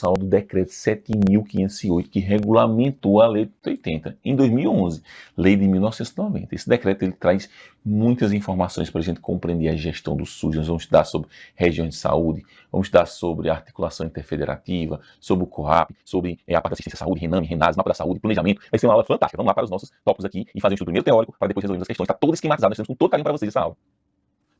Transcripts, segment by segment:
responsável do decreto 7.508, que regulamentou a lei de 80, em 2011, lei de 1990. Esse decreto ele traz muitas informações para a gente compreender a gestão do SUS. Nós vamos estudar sobre regiões de saúde, vamos estudar sobre a articulação interfederativa, sobre o COAP, sobre a parte da assistência à saúde, RENAME, RENASE, mapa da saúde, planejamento. Vai ser uma aula fantástica. Vamos lá para os nossos tópicos aqui e fazer um estudo primeiro teórico para depois resolver as questões. Está todo esquematizado, nós temos com todo carinho para vocês essa aula.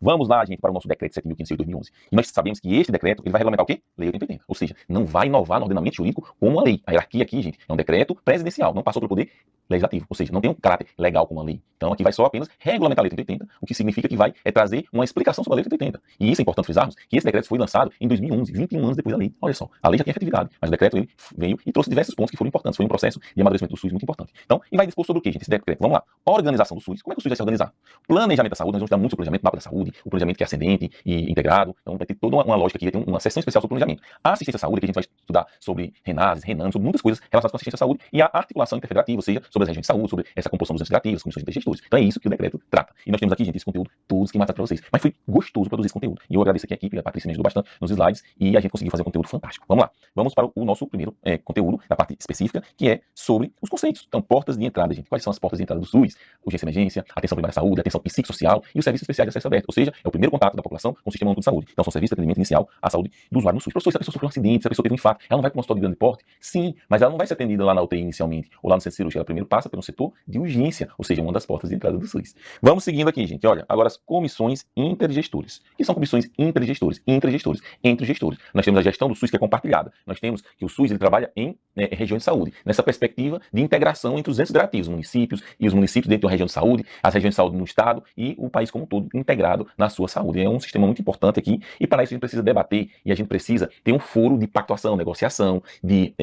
Vamos lá, gente, para o nosso decreto 7.508 de 2011. E nós sabemos que este decreto ele vai regulamentar o quê? Lei 8080. Ou seja, não vai inovar no ordenamento jurídico como uma lei. A hierarquia aqui, gente, é um decreto presidencial, não passou pelo poder legislativo. Ou seja, não tem um caráter legal como uma lei. Então aqui vai só apenas regulamentar a lei 8080, o que significa que vai trazer uma explicação sobre a lei 8080. E isso é importante frisarmos, que esse decreto foi lançado em 2011, 21 anos depois da lei. Olha só, a lei já tinha efetividade, mas o decreto ele veio e trouxe diversos pontos que foram importantes. Foi um processo de amadurecimento do SUS muito importante. Então, e vai dispor sobre o quê, gente, esse decreto? Vamos lá. Organização do SUS. Como é que o SUS vai se organizar? Planejamento da saúde, nós vamos estudar muito sobre o planejamento, mapa da saúde, o planejamento que é ascendente e integrado. Então vai ter toda uma lógica aqui, vai ter uma sessão especial sobre planejamento. A assistência à saúde, que a gente vai estudar sobre RENASE, RENAME, sobre muitas coisas relacionadas com a assistência à saúde e a articulação interfederativa, ou seja, sobre as regiões de saúde, sobre essa composição dos entes federativos, comissões intergestores. Então é isso que o decreto trata. E nós temos aqui, gente, esse conteúdo todo esquematizado para vocês. Mas foi gostoso produzir esse conteúdo. E eu agradeço aqui a equipe, a Patrícia me ajudou bastante nos slides e a gente conseguiu fazer um conteúdo fantástico. Vamos lá. Vamos para o nosso primeiro conteúdo, da parte específica, que é sobre os conceitos. Então, portas de entrada, gente. Quais são as portas de entrada do SUS? Urgência e emergência, atenção primária à saúde, atenção psicossocial e os serviços especiais de acesso aberto. Ou seja, é o primeiro contato da população com o sistema único de saúde. Então, são serviços de atendimento inicial à saúde do usuário no SUS. Professor, se a pessoa sofreu um acidente, se a pessoa teve um infarto, ela não vai para um hospital de grande porte? Sim, mas ela não vai ser atendida lá na UTI inicialmente, ou lá no centro cirúrgico. Ela primeiro passa pelo setor de urgência, ou seja, uma das portas de entrada do SUS. Vamos seguindo aqui, gente. Olha, agora as comissões intergestores. O que são comissões intergestores? Intergestores, entre gestores. Nós temos a gestão do SUS que é compartilhada. Nós temos que o SUS ele trabalha em regiões de saúde, nessa perspectiva de integração entre os entes federativos, os municípios e os municípios dentro de uma região de saúde, as regiões de saúde no estado e o país como um todo integrado na sua saúde. É um sistema muito importante aqui e para isso a gente precisa debater e a gente precisa ter um foro de pactuação, negociação, de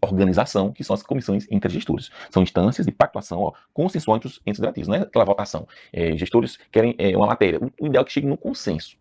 organização, que são as comissões intergestores. São instâncias de pactuação consensual entre os entes federativos, não é aquela votação. Gestores querem uma matéria. O ideal é que chegue num consenso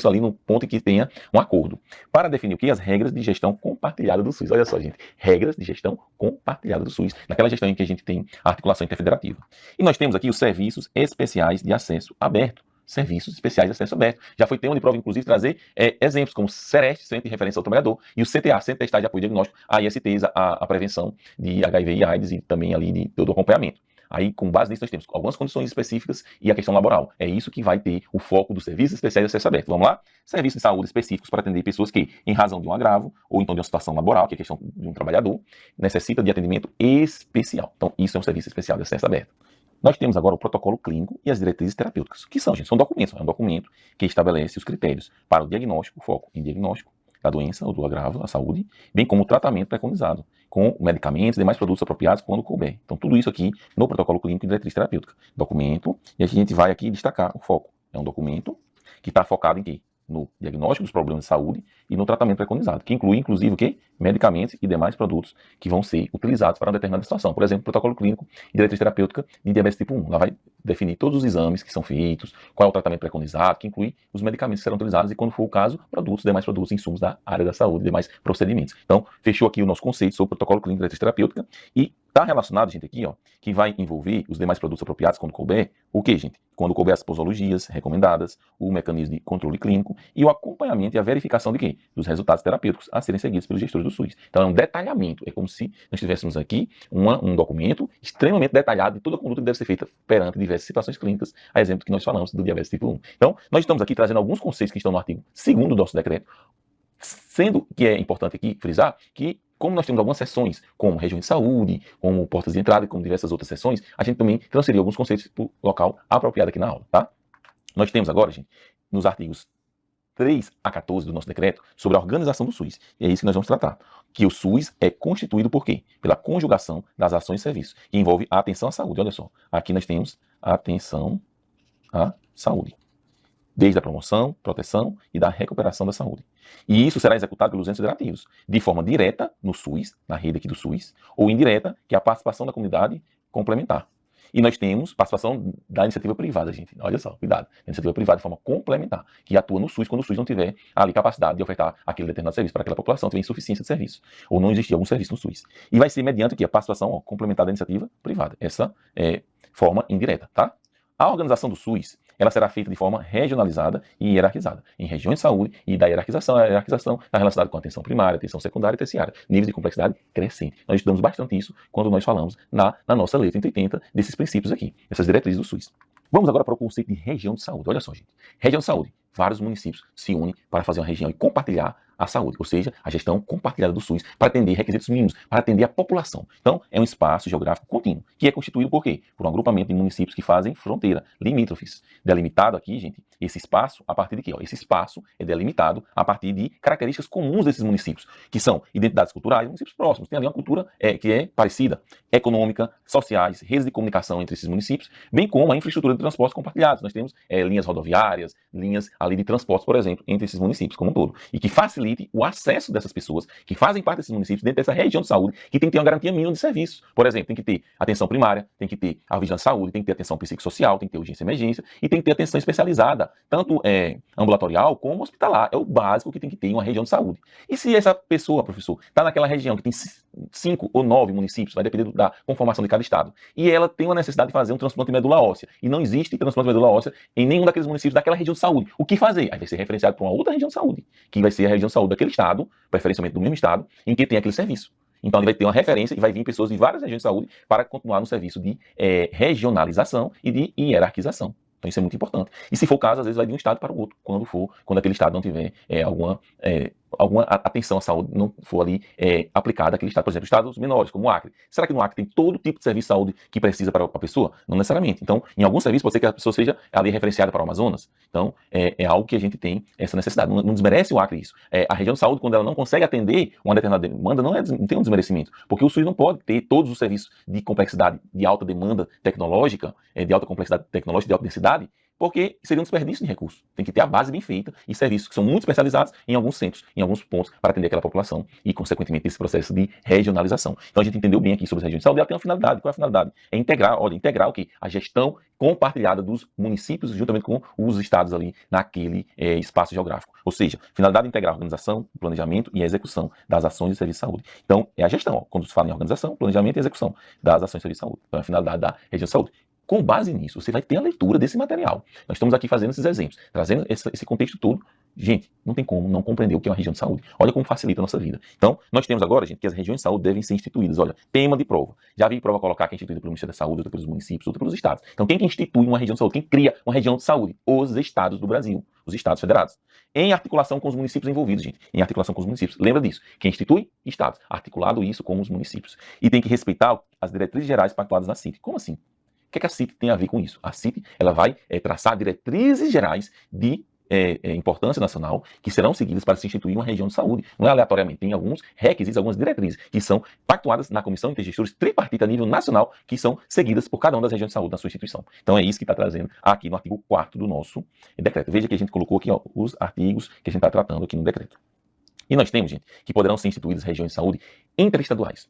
ali no ponto em que tenha um acordo. Para definir o que? As regras de gestão compartilhada do SUS. Olha só, gente, regras de gestão compartilhada do SUS, naquela gestão em que a gente tem a articulação interfederativa. E nós temos aqui os serviços especiais de acesso aberto. Serviços especiais de acesso aberto. Já foi tema de prova, inclusive, trazer exemplos como o CEREST, Centro de Referência ao Trabalhador, e o CTA, Centro de Testagem de Apoio Diagnóstico, a ISTs, a prevenção de HIV e AIDS e também ali de todo o acompanhamento. Aí, com base nisso, nós temos algumas condições específicas e a questão laboral. É isso que vai ter o foco dos serviços especiais de acesso aberto. Vamos lá? Serviços de saúde específicos para atender pessoas que, em razão de um agravo ou então de uma situação laboral, que é a questão de um trabalhador, necessita de atendimento especial. Então, isso é um serviço especial de acesso aberto. Nós temos agora o protocolo clínico e as diretrizes terapêuticas. O que são, gente? São documentos. É um documento que estabelece os critérios para o diagnóstico, foco em diagnóstico da doença ou do agravo da saúde, bem como o tratamento preconizado, com medicamentos e demais produtos apropriados quando couber. Então, tudo isso aqui no protocolo clínico e diretriz terapêutica. Documento, e aqui a gente vai aqui destacar o foco. É um documento que está focado em quê? No diagnóstico dos problemas de saúde e no tratamento preconizado, que inclui, inclusive, o quê? Medicamentos e demais produtos que vão ser utilizados para uma determinada situação. Por exemplo, protocolo clínico e diretriz terapêutica de diabetes tipo 1. Lá vai definir todos os exames que são feitos, qual é o tratamento preconizado, que inclui os medicamentos que serão utilizados e, quando for o caso, demais produtos, insumos da área da saúde, demais procedimentos. Então, fechou aqui o nosso conceito sobre protocolo clínico e diretriz terapêutica e está relacionado, gente, aqui, ó, que vai envolver os demais produtos apropriados quando couber, o que, gente? Quando couber as posologias recomendadas, o mecanismo de controle clínico e o acompanhamento e a verificação de quê? Dos resultados terapêuticos a serem seguidos pelos gestores do SUS. Então é um detalhamento, é como se nós tivéssemos aqui um documento extremamente detalhado de toda a conduta que deve ser feita perante diversas situações clínicas, a exemplo que nós falamos do diabetes tipo 1. Então, nós estamos aqui trazendo alguns conceitos que estão no artigo 2º do nosso decreto, sendo que é importante aqui frisar que, como nós temos algumas seções, como regiões de saúde, como portas de entrada e como diversas outras seções, a gente também transferiu alguns conceitos para o local apropriado aqui na aula, tá? Nós temos agora, gente, nos artigos 3 a 14 do nosso decreto, sobre a organização do SUS. E é isso que nós vamos tratar. Que o SUS é constituído por quê? Pela conjugação das ações e serviços, que envolve a atenção à saúde. Olha só, aqui nós temos a atenção à saúde. Desde a promoção, proteção e da recuperação da saúde. E isso será executado pelos entes federativos, de forma direta no SUS, na rede aqui do SUS, ou indireta, que é a participação da comunidade complementar. E nós temos participação da iniciativa privada, gente. Olha só, cuidado. A iniciativa privada de forma complementar, que atua no SUS quando o SUS não tiver ali capacidade de ofertar aquele determinado serviço para aquela população, tiver insuficiência de serviço, ou não existir algum serviço no SUS. E vai ser mediante aqui a participação complementar da iniciativa privada. Essa é forma indireta, tá? A organização do SUS ela será feita de forma regionalizada e hierarquizada, em regiões de saúde, e da hierarquização, a hierarquização está relacionada com a atenção primária, atenção secundária e terciária, níveis de complexidade crescente. Nós estudamos bastante isso quando nós falamos na nossa Lei 3080 desses princípios aqui, essas diretrizes do SUS. Vamos agora para o conceito de região de saúde. Olha só, gente. Região de saúde. Vários municípios se unem para fazer uma região e compartilhar a saúde, ou seja, a gestão compartilhada do SUS para atender requisitos mínimos, para atender a população. Então, é um espaço geográfico contínuo, que é constituído por quê? Por um agrupamento de municípios que fazem fronteira, limítrofes. Delimitado aqui, gente, esse espaço, a partir de quê? Esse espaço é delimitado a partir de características comuns desses municípios, que são identidades culturais, municípios próximos, tem ali uma cultura que é parecida, econômica, sociais, redes de comunicação entre esses municípios, bem como a infraestrutura de transportes compartilhados. Nós temos linhas rodoviárias, linhas ali de transportes, por exemplo, entre esses municípios como um todo, e que facilita o acesso dessas pessoas que fazem parte desses municípios dentro dessa região de saúde, que tem que ter uma garantia mínima de serviços. Por exemplo, tem que ter atenção primária, tem que ter a vigilância de saúde, tem que ter atenção psicossocial, tem que ter urgência e emergência, e tem que ter atenção especializada, tanto ambulatorial como hospitalar. É o básico que tem que ter em uma região de saúde. E se essa pessoa, professor, está naquela região que tem 5 ou 9 municípios, vai depender da conformação de cada estado, e ela tem uma necessidade de fazer um transplante de medula óssea, e não existe transplante de medula óssea em nenhum daqueles municípios daquela região de saúde, o que fazer? Aí vai ser referenciado para uma outra região de saúde, que vai ser a região de saúde daquele estado, preferencialmente do mesmo estado, em que tem aquele serviço. Então ele vai ter uma referência e vai vir pessoas de várias regiões de saúde para continuar no serviço de regionalização e de hierarquização. Então isso é muito importante. E se for o caso, às vezes vai de um estado para o outro, quando aquele estado não tiver alguma atenção à saúde, não for ali aplicada àquele estado. Por exemplo, estados menores, como o Acre. Será que no Acre tem todo tipo de serviço de saúde que precisa para a pessoa? Não necessariamente. Então, em algum serviço, pode ser que a pessoa seja ali referenciada para o Amazonas. Então, é algo que a gente tem essa necessidade. Não desmerece o Acre isso. A região de saúde, quando ela não consegue atender uma determinada demanda, não tem um desmerecimento. Porque o SUS não pode ter todos os serviços de complexidade, de alta demanda tecnológica, de alta complexidade tecnológica, de alta densidade, porque seria um desperdício de recursos. Tem que ter a base bem feita e serviços que são muito especializados em alguns centros, em alguns pontos, para atender aquela população e, consequentemente, esse processo de regionalização. Então, a gente entendeu bem aqui sobre as regiões de saúde, ela tem uma finalidade. Qual é a finalidade? É integrar o quê? A gestão compartilhada dos municípios, juntamente com os estados ali, naquele espaço geográfico. Ou seja, finalidade é integrar a organização, o planejamento e a execução das ações de serviço de saúde. Então, é a gestão, quando se fala em organização, planejamento e execução das ações de serviço de saúde. Então, é a finalidade da região de saúde. Com base nisso, você vai ter a leitura desse material. Nós estamos aqui fazendo esses exemplos, trazendo esse contexto todo. Gente, não tem como não compreender o que é uma região de saúde. Olha como facilita a nossa vida. Então, nós temos agora, gente, que as regiões de saúde devem ser instituídas. Olha, tema de prova. Já vi prova colocar que é instituída pelo Ministério da Saúde, outra pelos municípios, outra pelos estados. Então, quem que institui uma região de saúde? Quem cria uma região de saúde? Os estados do Brasil, os estados federados. Em articulação com os municípios envolvidos, gente. Em articulação com os municípios. Lembra disso. Quem institui? Estados. Articulado isso com os municípios. E tem que respeitar as diretrizes gerais pactuadas na CIT. Como assim? O que é que a CIT tem a ver com isso? A CIT ela vai traçar diretrizes gerais de importância nacional que serão seguidas para se instituir uma região de saúde. Não é aleatoriamente, tem alguns requisitos, algumas diretrizes que são pactuadas na Comissão Intergestores tripartita a nível nacional que são seguidas por cada uma das regiões de saúde da sua instituição. Então é isso que está trazendo aqui no artigo 4º do nosso decreto. Veja que a gente colocou aqui os artigos que a gente está tratando aqui no decreto. E nós temos, gente, que poderão ser instituídas regiões de saúde interestaduais.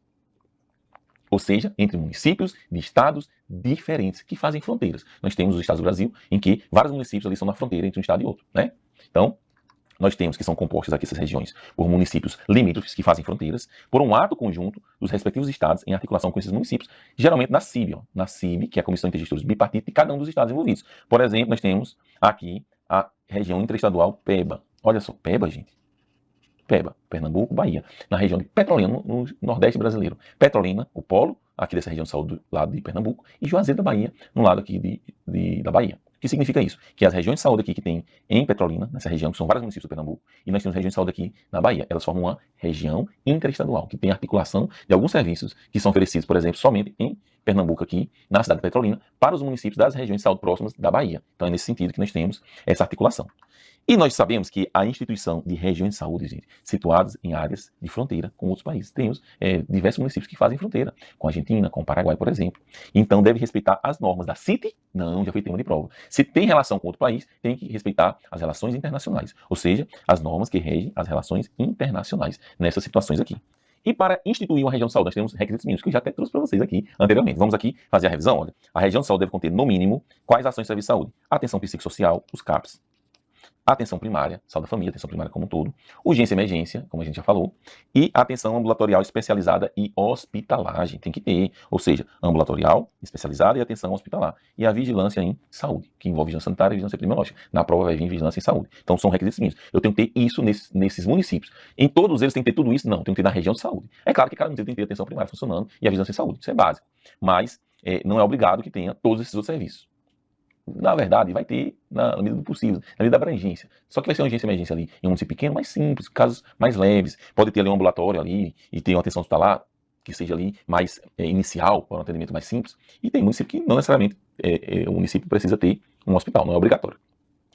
Ou seja, entre municípios de estados diferentes que fazem fronteiras. Nós temos os estados do Brasil em que vários municípios ali são na fronteira entre um estado e outro, né? Então, nós temos que são compostas aqui essas regiões por municípios limítrofes que fazem fronteiras, por um ato conjunto dos respectivos estados em articulação com esses municípios, geralmente na CIB, na CIB, que é a Comissão Intergestores Bipartite de cada um dos estados envolvidos. Por exemplo, nós temos aqui a região interestadual PEBA. Olha só, PEBA, gente. PEBA, Pernambuco, Bahia, na região de Petrolina, no Nordeste brasileiro. Petrolina, o polo aqui dessa região de saúde do lado de Pernambuco, e Juazeiro da Bahia, no lado aqui da Bahia. O que significa isso? Que as regiões de saúde aqui que tem em Petrolina, nessa região, que são vários municípios do Pernambuco, e nós temos regiões de saúde aqui na Bahia, elas formam uma região interestadual, que tem articulação de alguns serviços que são oferecidos, por exemplo, somente em Pernambuco aqui, na cidade de Petrolina, para os municípios das regiões de saúde próximas da Bahia. Então é nesse sentido que nós temos essa articulação. E nós sabemos que a instituição de regiões de saúde, gente, situadas em áreas de fronteira com outros países. Temos diversos municípios que fazem fronteira, com a Argentina, com o Paraguai, por exemplo. Então deve respeitar as normas da CIT? Não, já foi tema de prova. Se tem relação com outro país, tem que respeitar as relações internacionais, ou seja, as normas que regem as relações internacionais nessas situações aqui. E para instituir uma região de saúde, nós temos requisitos mínimos, que eu já até trouxe para vocês aqui anteriormente. Vamos aqui fazer a revisão. Olha, a região de saúde deve conter, no mínimo, quais ações de serviço de saúde? Atenção psicossocial, os CAPs. atenção primária, saúde da família, atenção primária como um todo, urgência e emergência, como a gente já falou, e atenção ambulatorial especializada e hospitalar, tem que ter, ou seja, ambulatorial, especializada e atenção hospitalar. E a vigilância em saúde, que envolve vigilância sanitária e vigilância epidemiológica. Na prova vai vir vigilância em saúde. Então são requisitos mínimos. Eu tenho que ter isso nesses municípios. Em todos eles tem que ter tudo isso? Não, tem que ter na região de saúde. É claro que cada município tem que ter atenção primária funcionando e a vigilância em saúde, isso é básico. Mas não é obrigado que tenha todos esses outros serviços. Na verdade, vai ter na medida do possível, na medida da abrangência. Só que vai ser uma urgência e emergência ali em um município pequeno, mais simples, casos mais leves. Pode ter ali um ambulatório ali e ter uma atenção hospitalar que seja ali mais inicial, para um atendimento mais simples. E tem município que não necessariamente o município precisa ter um hospital, não é obrigatório.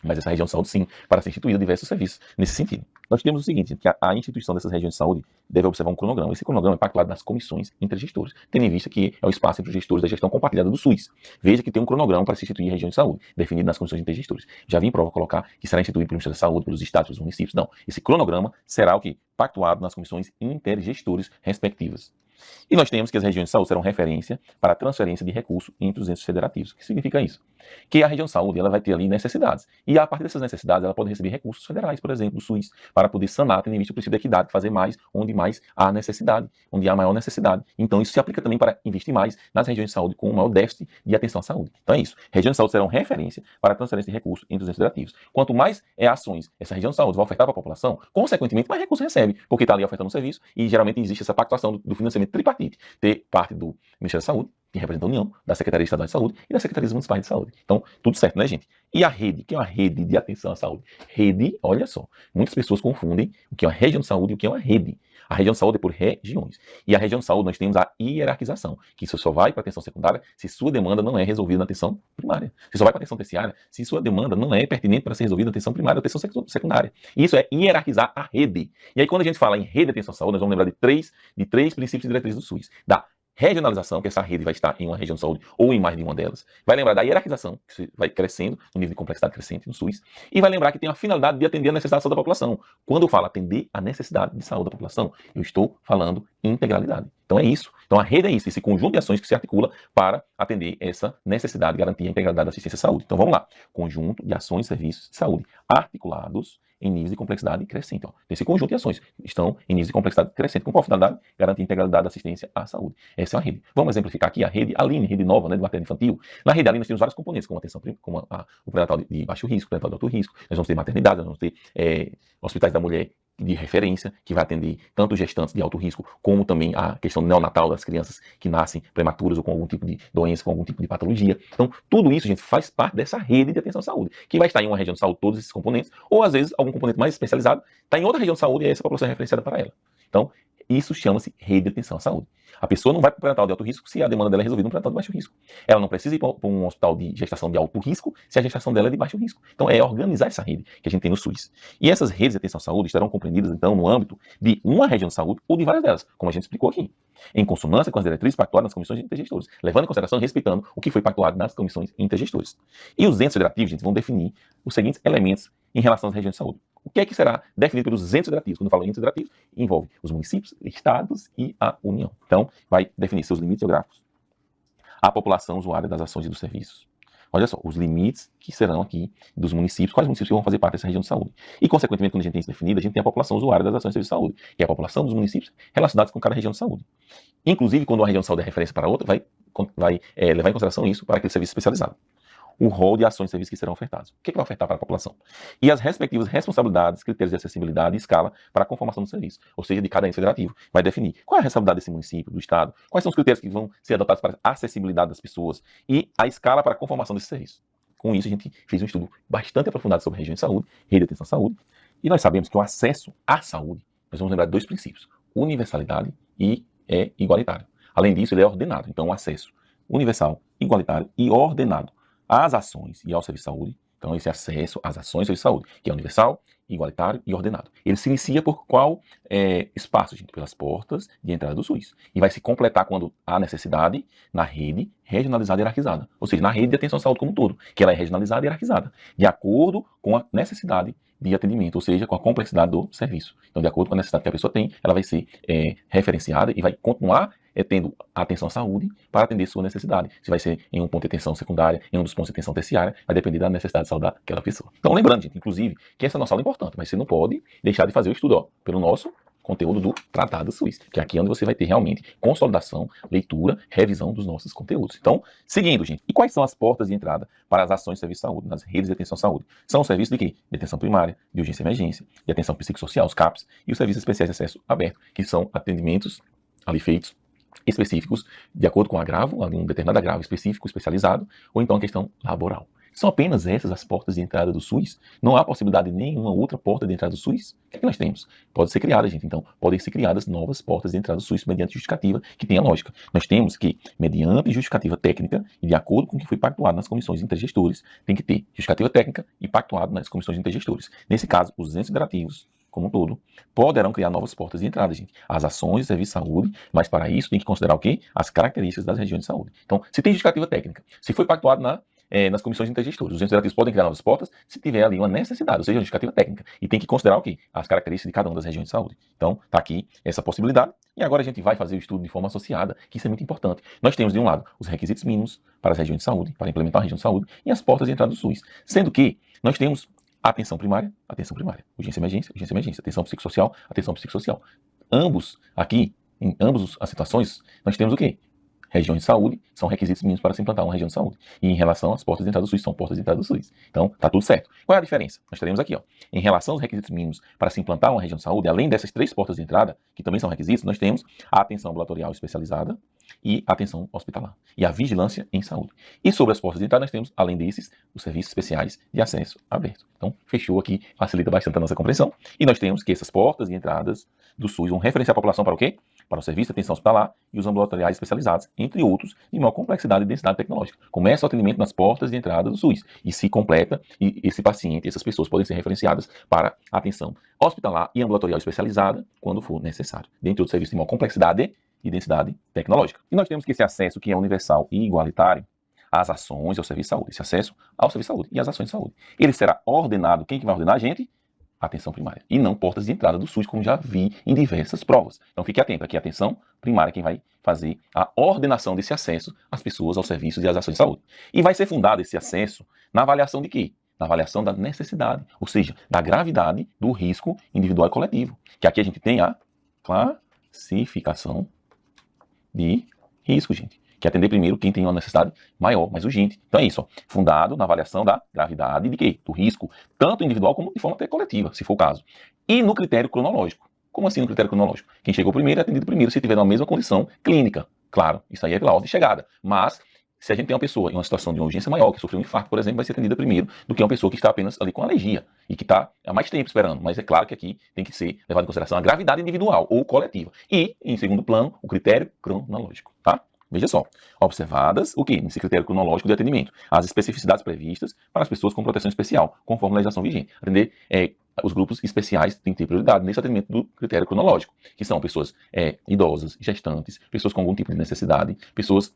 Mas essa região de saúde, sim, para ser instituída diversos serviços nesse sentido. Nós temos o seguinte, que a instituição dessas regiões de saúde deve observar um cronograma. Esse cronograma é pactuado nas comissões intergestores, tendo em vista que é o espaço entre os gestores da gestão compartilhada do SUS. Veja que tem um cronograma para se instituir a região de saúde, definido nas comissões intergestores. Já vi em prova colocar que será instituído pelo Ministério da Saúde, pelos estados, pelos municípios. Não, esse cronograma será o que? Pactuado nas comissões intergestores respectivas. E nós temos que as regiões de saúde serão referência para a transferência de recursos entre os entes federativos. O que significa isso? Que a região de saúde ela vai ter ali necessidades. E a partir dessas necessidades, ela pode receber recursos federais, por exemplo, do SUS, para poder sanar, tendo em vista o princípio da equidade, fazer mais onde mais há necessidade, onde há maior necessidade. Então, isso se aplica também para investir mais nas regiões de saúde com o maior déficit de atenção à saúde. Então, é isso. Regiões de saúde serão referência para a transferência de recursos entre os entes federativos. Quanto mais ações essa região de saúde vai ofertar para a população, consequentemente, mais recursos recebe, porque está ali ofertando um serviço e geralmente existe essa pactuação do financiamento tripartite. Ter parte do Ministério da Saúde, que representa a União, da Secretaria Estadual de Saúde e das Secretarias Municipais de Saúde. Então, tudo certo, né, gente? E a rede? O que é uma rede de atenção à saúde? Rede, olha só, muitas pessoas confundem o que é uma região de saúde e o que é uma rede. A região de saúde é por regiões. E a região de saúde nós temos a hierarquização, que isso só vai para a atenção secundária se sua demanda não é resolvida na atenção primária. Você só vai para a atenção terciária se sua demanda não é pertinente para ser resolvida na atenção primária ou atenção secundária. E isso é hierarquizar a rede. E aí quando a gente fala em rede de atenção à saúde, nós vamos lembrar de três princípios diretrizes do SUS. Da regionalização, que essa rede vai estar em uma região de saúde ou em mais de uma delas. Vai lembrar da hierarquização, que vai crescendo, no nível de complexidade crescente no SUS. E vai lembrar que tem a finalidade de atender a necessidade de saúde da população. Quando eu falo atender a necessidade de saúde da população, eu estou falando integralidade. Então é isso. Então a rede é isso, esse conjunto de ações que se articula para atender essa necessidade de garantir a integralidade da assistência à saúde. Então vamos lá. Conjunto de ações e serviços de saúde articulados em níveis de complexidade crescente. Ó. Esse conjunto de ações estão em níveis de complexidade crescente. Com qual finalidade? Garantir a integralidade da assistência à saúde. Essa é a rede. Vamos exemplificar aqui a rede Aline, rede nova, né, do materno infantil. Na rede Aline nós temos vários componentes, como atenção, como o pré-natal de baixo risco, pré-natal de alto risco. Nós vamos ter maternidade, nós vamos ter hospitais da mulher de referência, que vai atender tanto gestantes de alto risco, como também a questão neonatal das crianças que nascem prematuras ou com algum tipo de doença, com algum tipo de patologia. Então, tudo isso, gente, faz parte dessa rede de atenção à saúde, que vai estar em uma região de saúde, todos esses componentes, ou às vezes algum componente mais especializado está em outra região de saúde e essa população é referenciada para ela. Então, isso chama-se rede de atenção à saúde. A pessoa não vai para o pré-natal de alto risco se a demanda dela é resolvida no pré-natal de baixo risco. Ela não precisa ir para um hospital de gestação de alto risco se a gestação dela é de baixo risco. Então é organizar essa rede que a gente tem no SUS. E essas redes de atenção à saúde estarão compreendidas, então, no âmbito de uma região de saúde ou de várias delas, como a gente explicou aqui, em consonância com as diretrizes pactuadas nas comissões intergestores, levando em consideração e respeitando o que foi pactuado nas comissões intergestores. E os entes federativos, gente, vão definir os seguintes elementos em relação às regiões de saúde. O que é que será definido pelos entes federativos? Quando eu falo em entes federativos, envolve os municípios, estados e a União. Então, vai definir seus limites geográficos. A população usuária das ações e dos serviços. Olha só, os limites que serão aqui dos municípios, quais municípios que vão fazer parte dessa região de saúde. E, consequentemente, quando a gente tem isso definido, a gente tem a população usuária das ações e serviços de saúde, que é a população dos municípios relacionados com cada região de saúde. Inclusive, quando uma região de saúde é referência para outra, vai levar em consideração isso para aquele serviço especializado. O rol de ações e serviços que serão ofertados. O que vai ofertar para a população? E as respectivas responsabilidades, critérios de acessibilidade e escala para a conformação do serviço. Ou seja, de cada ente federativo. Vai definir qual é a responsabilidade desse município, do estado, quais são os critérios que vão ser adotados para a acessibilidade das pessoas e a escala para a conformação desse serviço. Com isso, a gente fez um estudo bastante aprofundado sobre a região de saúde, rede de atenção à saúde, e nós sabemos que o acesso à saúde, nós vamos lembrar de dois princípios, universalidade e igualitário. Além disso, ele é ordenado. Então, o acesso universal, igualitário e ordenado às ações e ao serviço de saúde. Então, esse acesso às ações e ao serviço de saúde, que é universal, igualitário e ordenado. Ele se inicia por qual espaço, gente? Pelas portas de entrada do SUS. E vai se completar quando há necessidade na rede regionalizada e hierarquizada. Ou seja, na rede de atenção à saúde como um todo, que ela é regionalizada e hierarquizada, de acordo com a necessidade de atendimento, ou seja, com a complexidade do serviço. Então, de acordo com a necessidade que a pessoa tem, ela vai ser referenciada e vai continuar tendo atenção à saúde para atender sua necessidade. Se vai ser em um ponto de atenção secundária, em um dos pontos de atenção terciária, vai depender da necessidade de saúde daquela pessoa. Então, lembrando, gente, inclusive, que essa nossa aula é importante, mas você não pode deixar de fazer o estudo, ó, pelo nosso conteúdo do Tratado SUS, que é aqui onde você vai ter realmente consolidação, leitura, revisão dos nossos conteúdos. Então, seguindo, gente, e quais são as portas de entrada para as ações de serviço de saúde, nas redes de atenção à saúde? São os serviços de quê? De atenção primária, de urgência e emergência, de atenção psicossocial, os CAPS, e os serviços especiais de acesso aberto, que são atendimentos ali feitos específicos, de acordo com o agravo, ali um determinado agravo específico, especializado, ou então a questão laboral. São apenas essas as portas de entrada do SUS? Não há possibilidade de nenhuma outra porta de entrada do SUS? O que é que nós temos? Pode ser criada, gente. Então, podem ser criadas novas portas de entrada do SUS mediante justificativa que tenha lógica. Nós temos que, mediante justificativa técnica e de acordo com o que foi pactuado nas comissões intergestores, tem que ter justificativa técnica e pactuado nas comissões intergestores. Nesse caso, os entes federativos, como um todo, poderão criar novas portas de entrada, gente. As ações de serviço de saúde, mas para isso tem que considerar o quê? As características das regiões de saúde. Então, se tem justificativa técnica, se foi pactuado nas comissões intergestores, os entes federativos podem criar novas portas se tiver ali uma necessidade, ou seja, uma justificativa técnica. E tem que considerar o quê? As características de cada uma das regiões de saúde. Então, está aqui essa possibilidade. E agora a gente vai fazer o estudo de forma associada, que isso é muito importante. Nós temos, de um lado, os requisitos mínimos para as regiões de saúde, para implementar a região de saúde, e as portas de entrada do SUS. Sendo que nós temos atenção primária, urgência e emergência, atenção psicossocial. Ambos aqui, em ambas as situações, nós temos o quê? Regiões de saúde são requisitos mínimos para se implantar uma região de saúde. E em relação às portas de entrada do SUS, são portas de entrada do SUS. Então, tá tudo certo. Qual é a diferença? Nós teremos aqui, ó, em relação aos requisitos mínimos para se implantar uma região de saúde, além dessas 3 portas de entrada, que também são requisitos, nós temos a atenção ambulatorial especializada e a atenção hospitalar. E a vigilância em saúde. E sobre as portas de entrada, nós temos, além desses, os serviços especiais de acesso aberto. Então, fechou aqui, facilita bastante a nossa compreensão. E nós temos que essas portas de entradas do SUS vão referenciar a população para o quê? Para o serviço de atenção hospitalar e os ambulatoriais especializados, entre outros, de maior complexidade e densidade tecnológica. Começa o atendimento nas portas de entrada do SUS e se completa, e esse paciente, essas pessoas podem ser referenciadas para atenção hospitalar e ambulatorial especializada quando for necessário, dentre outros serviços de maior complexidade e densidade tecnológica. E nós temos que esse acesso, que é universal e igualitário, às ações e ao serviço de saúde, esse acesso ao serviço de saúde e às ações de saúde. Ele será ordenado, quem que vai ordenar a gente? Atenção primária, e não portas de entrada do SUS, como já vi em diversas provas. Então fique atento, aqui atenção primária quem vai fazer a ordenação desse acesso às pessoas, aos serviços e às ações de saúde. E vai ser fundado esse acesso na avaliação de quê? Na avaliação da necessidade, ou seja, da gravidade do risco individual e coletivo. Que aqui a gente tem a classificação de risco, gente. Que é atender primeiro quem tem uma necessidade maior, mais urgente. Então é isso, ó, fundado na avaliação da gravidade de quê? Do risco, tanto individual como de forma até coletiva, se for o caso. E no critério cronológico. Como assim no critério cronológico? Quem chegou primeiro é atendido primeiro, se tiver na mesma condição clínica. Claro, isso aí é pela ordem de chegada. Mas, se a gente tem uma pessoa em uma situação de uma urgência maior, que sofreu um infarto, por exemplo, vai ser atendida primeiro do que uma pessoa que está apenas ali com alergia e que está há mais tempo esperando. Mas é claro que aqui tem que ser levado em consideração a gravidade individual ou coletiva. E, em segundo plano, o critério cronológico, tá? Veja só, observadas o que? Nesse critério cronológico de atendimento, as especificidades previstas para as pessoas com proteção especial, conforme a legislação vigente. Atender os grupos especiais têm que ter prioridade nesse atendimento do critério cronológico, que são pessoas idosas, gestantes, pessoas com algum tipo de necessidade, pessoas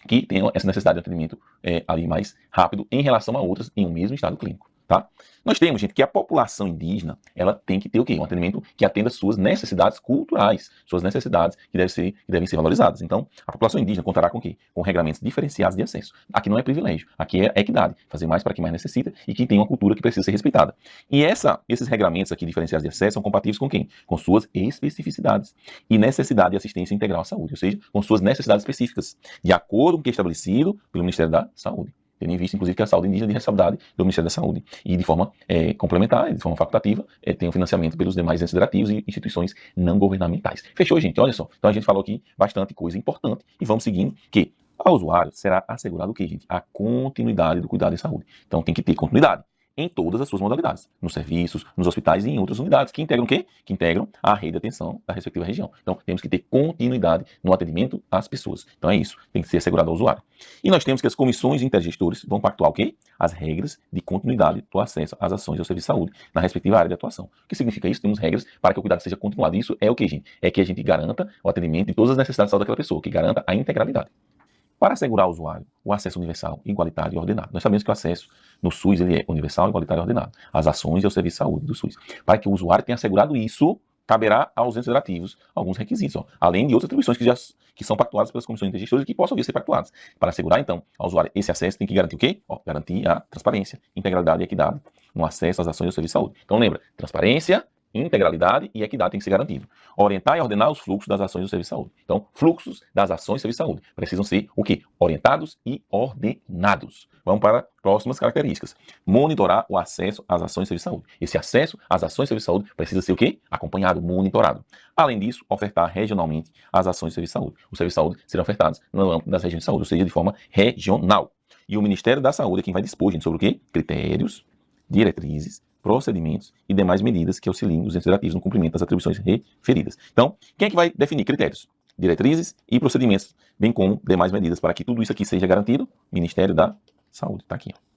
que tenham essa necessidade de atendimento ali mais rápido em relação a outras em um mesmo estado clínico. Tá? Nós temos, gente, que a população indígena, ela tem que ter o quê? Um atendimento que atenda suas necessidades culturais, suas necessidades que devem ser valorizadas. Então, a população indígena contará com o quê? Com regramentos diferenciados de acesso. Aqui não é privilégio, aqui é equidade, fazer mais para quem mais necessita e quem tem uma cultura que precisa ser respeitada. E esses regramentos aqui diferenciados de acesso são compatíveis com quem? Com suas especificidades e necessidade de assistência integral à saúde, ou seja, com suas necessidades específicas, de acordo com o que é estabelecido pelo Ministério da Saúde. Tendo em vista, inclusive, que a saúde indígena é de responsabilidade do Ministério da Saúde. E de forma complementar, de forma facultativa, tem o financiamento pelos demais entes federativos e instituições não governamentais. Fechou, gente? Olha só. Então a gente falou aqui bastante coisa importante e vamos seguindo que ao usuário será assegurado o quê, gente? A continuidade do cuidado em saúde. Então tem que ter continuidade em todas as suas modalidades, nos serviços, nos hospitais e em outras unidades, que integram o quê? Que integram a rede de atenção da respectiva região. Então, temos que ter continuidade no atendimento às pessoas. Então, é isso, tem que ser assegurado ao usuário. E nós temos que as comissões intergestores vão pactuar o quê? As regras de continuidade do acesso às ações ao serviço de saúde na respectiva área de atuação. O que significa isso? Temos regras para que o cuidado seja continuado. Isso é o que, gente? É que a gente garanta o atendimento de todas as necessidades de saúde daquela pessoa, que garanta a integralidade. Para assegurar ao usuário o acesso universal, igualitário e ordenado. Nós sabemos que o acesso no SUS ele é universal, igualitário e ordenado. As ações e o serviço de saúde do SUS. Para que o usuário tenha assegurado isso, caberá aos entes federativos alguns requisitos, ó, além de outras atribuições que são pactuadas pelas comissões intergestoras e que possam vir a ser pactuadas. Para assegurar, então, ao usuário esse acesso, tem que garantir o quê? Ó, garantir a transparência, integralidade e equidade no acesso às ações do serviço de saúde. Então, lembra, transparência, integralidade e equidade tem que ser garantido. Orientar e ordenar os fluxos das ações do serviço de saúde. Então, fluxos das ações do serviço de saúde precisam ser o quê? Orientados e ordenados. Vamos para próximas características. Monitorar o acesso às ações do serviço de saúde. Esse acesso às ações do serviço de saúde precisa ser o quê? Acompanhado, monitorado. Além disso, ofertar regionalmente as ações do serviço de saúde. Os serviços de saúde serão ofertados no âmbito das regiões de saúde, ou seja, de forma regional. E o Ministério da Saúde é quem vai dispor, gente, sobre o quê? Critérios, diretrizes, procedimentos e demais medidas que auxiliem os entes federativos no cumprimento das atribuições referidas. Então, quem é que vai definir critérios, diretrizes e procedimentos, bem como demais medidas para que tudo isso aqui seja garantido? Ministério da Saúde. Está aqui, ó.